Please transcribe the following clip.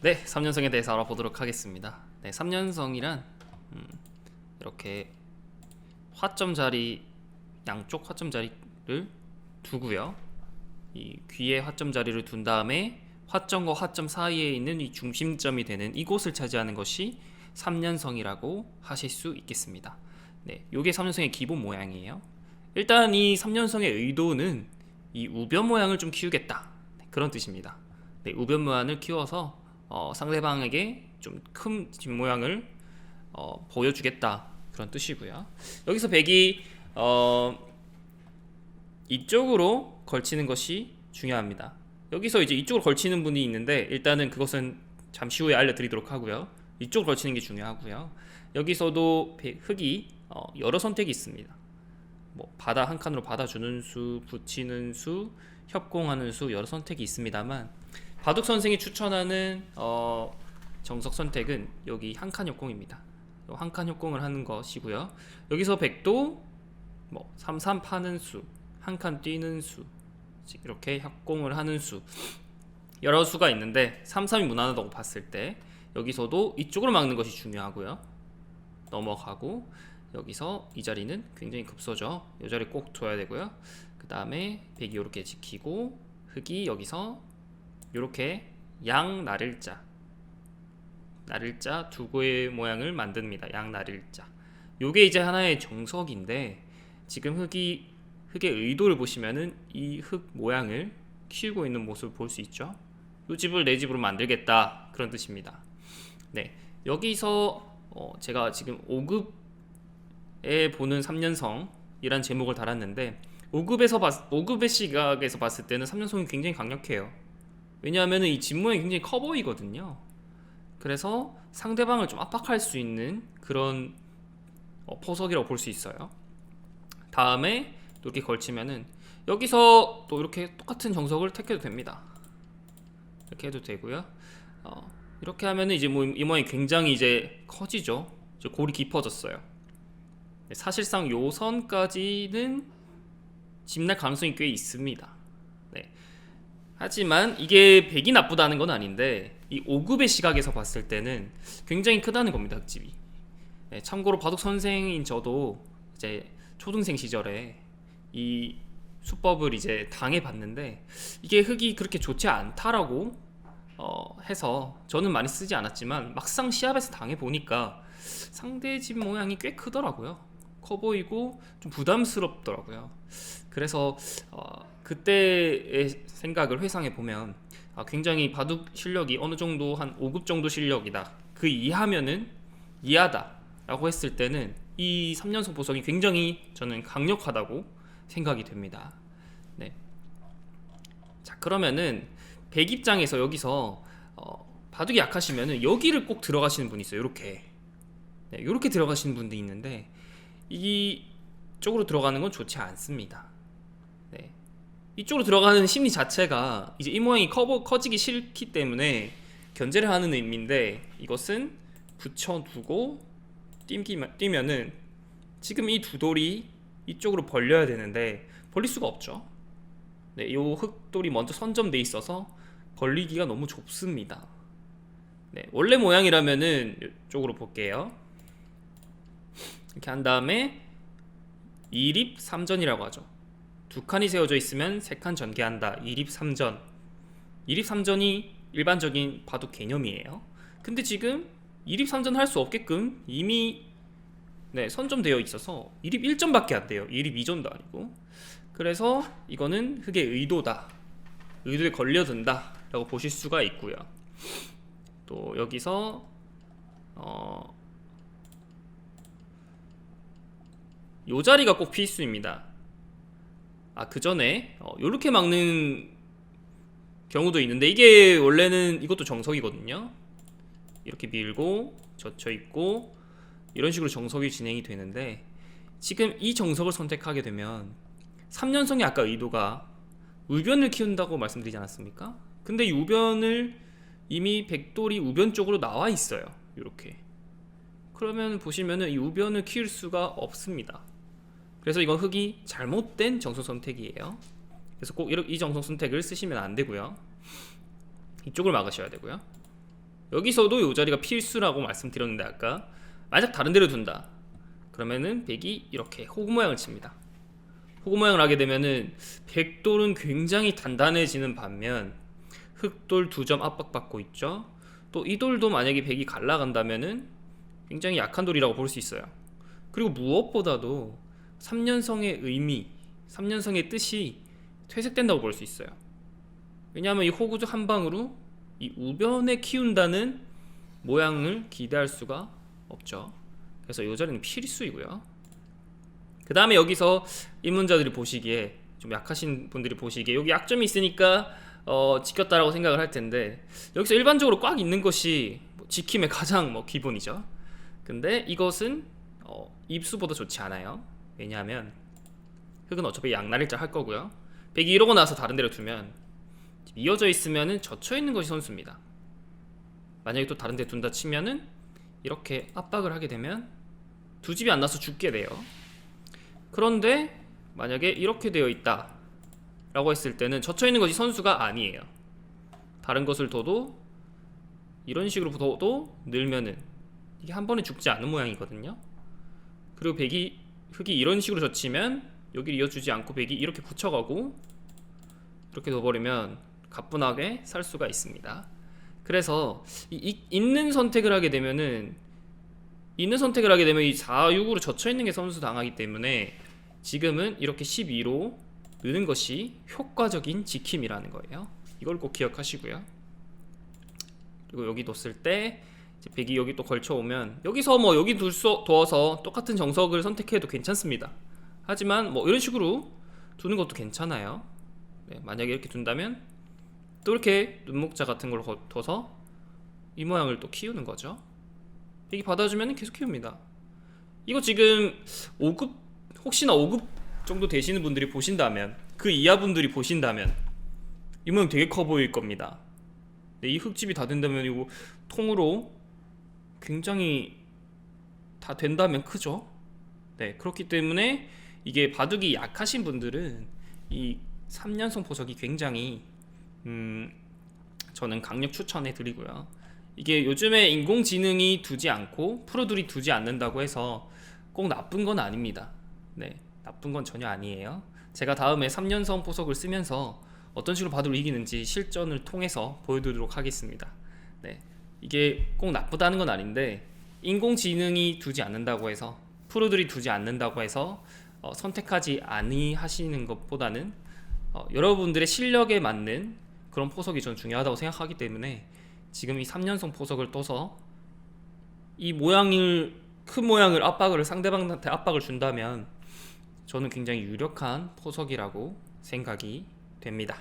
네, 3년성에 대해서 알아보도록 하겠습니다. 네, 3년성이란 이렇게 화점 자리, 양쪽 화점 자리를 두고요. 이 귀에 화점 자리를 둔 다음에 화점과 화점 사이에 있는 이 중심점이 되는 이곳을 차지하는 것이 3년성이라고 하실 수 있겠습니다. 네, 요게 3년성의 기본 모양이에요. 일단 이 3년성의 의도는 이 우변 모양을 좀 키우겠다, 그런 뜻입니다. 네, 우변 모양을 키워서 상대방에게 좀 큰 뒷모양을 보여주겠다, 그런 뜻이고요. 여기서 백이 이쪽으로 걸치는 것이 중요합니다. 여기서 이제 이쪽으로 걸치는 분이 있는데 일단은 그것은 잠시 후에 알려드리도록 하고요. 이쪽으로 걸치는 게 중요하고요. 여기서도 흙이 여러 선택이 있습니다. 뭐 바다 한 칸으로 받아주는 수, 붙이는 수, 협공하는 수, 여러 선택이 있습니다만 바둑 선생이 추천하는 정석 선택은 여기 한 칸 협공입니다. 한 칸 협공을 하는 것이고요. 여기서 백도 뭐 3, 파는 수, 한 칸 뛰는 수, 이렇게 협공을 하는 수, 여러 수가 있는데 3, 3이 무난하다고 봤을 때 여기서도 이쪽으로 막는 것이 중요하고요. 넘어가고 여기서 이 자리는 굉장히 급소죠. 이 자리 꼭 둬야 되고요. 그 다음에 백이 이렇게 지키고 흙이 여기서 이렇게 양나를자 두 개의 모양을 만듭니다. 양나를자. 요게 이제 하나의 정석인데 지금 흙의 의도를 보시면은 이 흙 모양을 키우고 있는 모습을 볼 수 있죠. 이 집을 내 집으로 만들겠다, 그런 뜻입니다. 네, 여기서 제가 지금 5급에 보는 3년성이란 제목을 달았는데 5급의 시각에서 봤을 때는 3년성이 굉장히 강력해요. 왜냐하면 이 집 모양이 굉장히 커 보이거든요. 그래서 상대방을 좀 압박할 수 있는 그런 포석이라고 볼 수 있어요. 다음에 또 이렇게 걸치면은 여기서 또 이렇게 똑같은 정석을 택해도 됩니다. 이렇게 해도 되고요. 이렇게 하면은 이제 뭐 이 모양이 굉장히 이제 커지죠. 이제 골이 깊어졌어요. 사실상 요 선까지는 집 날 가능성이 꽤 있습니다. 네. 하지만 이게 백이 나쁘다는 건 아닌데 이 5급의 시각에서 봤을 때는 굉장히 크다는 겁니다, 흙집이. 네, 참고로 바둑 선생인 저도 이제 초등생 시절에 이 수법을 이제 당해봤는데 이게 흙이 그렇게 좋지 않다라고 해서 저는 많이 쓰지 않았지만 막상 시합에서 당해보니까 상대 집 모양이 꽤 크더라고요. 커 보이고 좀 부담스럽더라고요. 그래서 그때의 생각을 회상해보면 굉장히 바둑 실력이 어느 정도 한 5급 정도 실력이다, 그 이하면은 이하다 라고 했을 때는 이 3년성 보석이 굉장히 저는 강력하다고 생각이 됩니다. 네. 자, 그러면은 백 입장에서 여기서 바둑이 약하시면은 여기를 꼭 들어가시는 분이 있어요. 이렇게. 네, 이렇게 들어가시는 분도 있는데 이쪽으로 들어가는 건 좋지 않습니다. 네. 이쪽으로 들어가는 심리 자체가 이제 이 모양이 커지기 싫기 때문에 견제를 하는 의미인데 이것은 붙여두고 뛰면은 지금 이 두 돌이 이쪽으로 벌려야 되는데 벌릴 수가 없죠. 네, 요 흙돌이 먼저 선점돼 있어서 벌리기가 너무 좁습니다. 네, 원래 모양이라면은 이쪽으로 볼게요. 이렇게 한 다음에 2립 3전이라고 하죠. 두 칸이 세워져 있으면 세 칸 전개한다. 2립 3전. 2립 3전이 일반적인 바둑 개념이에요. 근데 지금 2립 3전 할 수 없게끔 이미 선점되어 있어서 2립 1전밖에 안 돼요. 2립 2전도 아니고. 그래서 이거는 흙의 의도다, 의도에 걸려든다 라고 보실 수가 있고요. 또 여기서 요 자리가 꼭 필수입니다. 그 전에 요렇게 막는 경우도 있는데 이게 원래는 이것도 정석이거든요. 이렇게 밀고 젖혀 있고 이런 식으로 정석이 진행이 되는데 지금 이 정석을 선택하게 되면 3년성의 아까 의도가 우변을 키운다고 말씀드리지 않았습니까? 근데 이 우변을 이미 백돌이 우변 쪽으로 나와 있어요. 이렇게. 그러면 보시면은 이 우변을 키울 수가 없습니다. 그래서 이건 흙이 잘못된 정석 선택이에요. 그래서 꼭 이 정석 선택을 쓰시면 안 되고요. 이쪽을 막으셔야 되고요. 여기서도 이 자리가 필수라고 말씀드렸는데 아까 만약 다른 데로 둔다 그러면은 백이 이렇게 호구 모양을 칩니다. 호구 모양을 하게 되면은 백돌은 굉장히 단단해지는 반면 흑돌 2점 압박받고 있죠. 또 이 돌도 만약에 백이 갈라간다면은 굉장히 약한 돌이라고 볼 수 있어요. 그리고 무엇보다도 3년성의 의미, 3년성의 뜻이 퇴색된다고 볼 수 있어요. 왜냐하면 이 호구 한 방으로 이 우변에 키운다는 모양을 기대할 수가 없죠. 그래서 이 자리는 필수이고요. 그 다음에 여기서 입문자들이 보시기에 좀 약하신 분들이 보시기에 여기 약점이 있으니까 지켰다라고 생각을 할 텐데 여기서 일반적으로 꽉 있는 것이 지킴의 가장 기본이죠. 근데 이것은 입수보다 좋지 않아요. 왜냐하면 흑은 어차피 양날일자 할 거고요. 백이 이러고 나서 다른 데로 두면 이어져 있으면은 젖혀 있는 것이 선수입니다. 만약에 또 다른 데 둔다 치면은 이렇게 압박을 하게 되면 두 집이 안 나서 죽게 돼요. 그런데 만약에 이렇게 되어 있다 라고 했을 때는 젖혀 있는 것이 선수가 아니에요. 다른 것을 둬도 이런 식으로 둬도 늘면은 이게 한 번에 죽지 않은 모양이거든요. 그리고 흑이 이런 식으로 젖히면 여기를 이어주지 않고 백이 이렇게 붙여가고 이렇게 둬버리면 가뿐하게 살 수가 있습니다. 그래서 있는 선택을 하게 되면은 이 4, 6으로 젖혀있는 게 선수 당하기 때문에 지금은 이렇게 12로 느는 것이 효과적인 지킴이라는 거예요. 이걸 꼭 기억하시고요. 그리고 여기 뒀을 때 이제 백이 여기 또 걸쳐오면 여기서 여기 두어서 똑같은 정석을 선택해도 괜찮습니다. 하지만 이런 식으로 두는 것도 괜찮아요. 네, 만약에 이렇게 둔다면 또 이렇게 눈목자 같은 걸 둬서 이 모양을 또 키우는 거죠. 백이 받아주면 계속 키웁니다. 이거 지금 5급 혹시나 5급 정도 되시는 분들이 보신다면 그 이하 분들이 보신다면 이 모양 되게 커 보일 겁니다. 네, 이 흙집이 다 된다면 이거 통으로 굉장히 다 된다면 크죠. 네, 그렇기 때문에 이게 바둑이 약하신 분들은 이 3년성 포석이 굉장히 저는 강력 추천해 드리고요. 이게 요즘에 인공지능이 두지 않고 프로들이 두지 않는다고 해서 꼭 나쁜 건 아닙니다. 네, 나쁜 건 전혀 아니에요. 제가 다음에 3년성 포석을 쓰면서 어떤 식으로 바둑을 이기는지 실전을 통해서 보여드리도록 하겠습니다. 네, 이게 꼭 나쁘다는 건 아닌데 인공지능이 두지 않는다고 해서 프로들이 두지 않는다고 해서 선택하지 아니하시는 것보다는 여러분들의 실력에 맞는 그런 포석이 전 중요하다고 생각하기 때문에 지금 이 3년성 포석을 떠서 이 큰 모양을 상대방한테 압박을 준다면 저는 굉장히 유력한 포석이라고 생각이 됩니다.